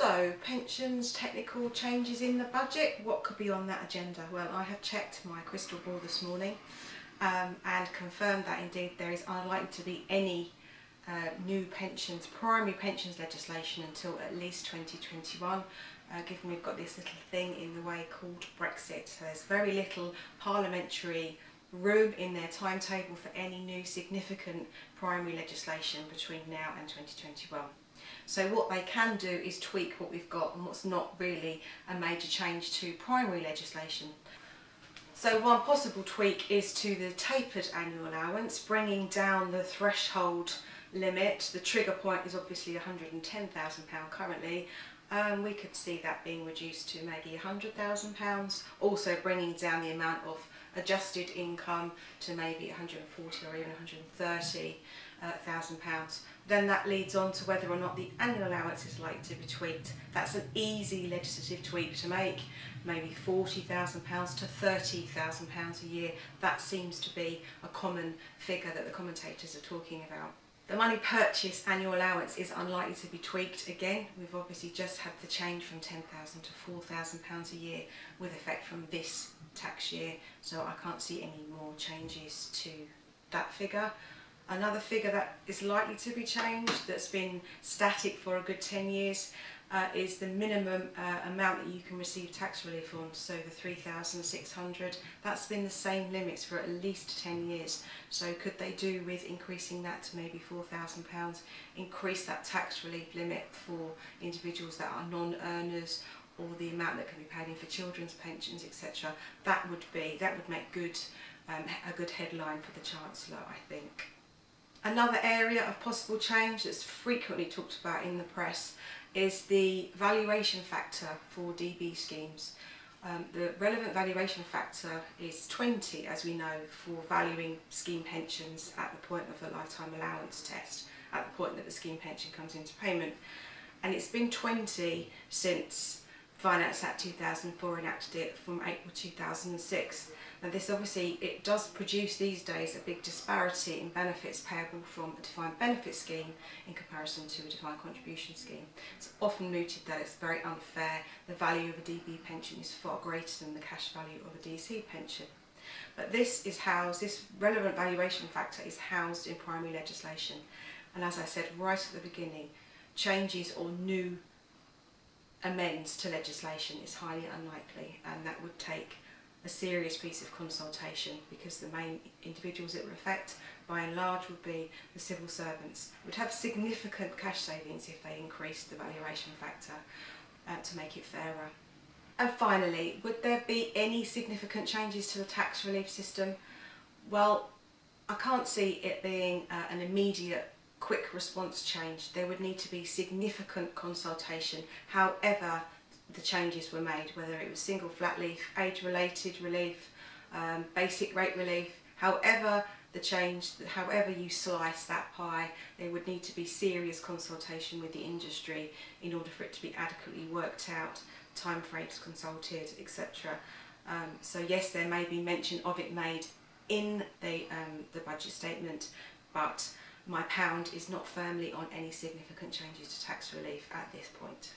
So, pensions, technical changes in the budget, what could be on that agenda? Well, I have checked my crystal ball this morning and confirmed that indeed there is unlikely to be any new pensions, primary pensions legislation until at least 2021, given we've got this little thing in the way called Brexit. So there's very little parliamentary room in their timetable for any new significant primary legislation between now and 2021. So what they can do is tweak what we've got and what's not really a major change to primary legislation. So one possible tweak is to the tapered annual allowance, bringing down the threshold limit. The trigger point is obviously £110,000 currently. We could see that being reduced to maybe £100,000, also bringing down the amount of adjusted income to maybe 140 or even 130,000 pounds. Then that leads on to whether or not the annual allowance is likely to be tweaked. That's an easy legislative tweak to make, maybe £40,000 to £30,000 a year. That seems to be a common figure that the commentators are talking about. The money purchase annual allowance is unlikely to be tweaked again. We've obviously just had the change from £10,000 to £4,000 a year with effect from this tax year, so I can't see any more changes to that figure. Another figure that is likely to be changed, that's been static for a good 10 years, is the minimum amount that you can receive tax relief on, so the £3,600. That's been the same limits for at least 10 years. So could they do with increasing that to maybe £4,000, increase that tax relief limit for individuals that are non-earners, or the amount that can be paid in for children's pensions, etc. That would make good a good headline for the Chancellor, I think. Another area of possible change that's frequently talked about in the press is the valuation factor for DB schemes. The relevant valuation factor is 20, as we know, for valuing scheme pensions at the point of the lifetime allowance test, at the point that the scheme pension comes into payment. And it's been 20 since Finance Act 2004 enacted it from April 2006. Now this obviously, it does produce these days a big disparity in benefits payable from a defined benefit scheme in comparison to a defined contribution scheme. It's often mooted that it's very unfair. The value of a DB pension is far greater than the cash value of a DC pension. But this relevant valuation factor is housed in primary legislation. And as I said right at the beginning, changes or new amends to legislation is highly unlikely, and that would take a serious piece of consultation, because the main individuals it would affect by and large would be the civil servants. Would have significant cash savings if they increased the valuation factor to make it fairer. And finally, would there be any significant changes to the tax relief system? Well, I can't see it being an immediate quick response change. There would need to be significant consultation, however the changes were made, whether it was single flat leaf, age related relief, basic rate relief, however the change, however you slice that pie, there would need to be serious consultation with the industry in order for it to be adequately worked out, timeframes consulted, etc. So yes, there may be mention of it made in the budget statement, but my pound is not firmly on any significant changes to tax relief at this point.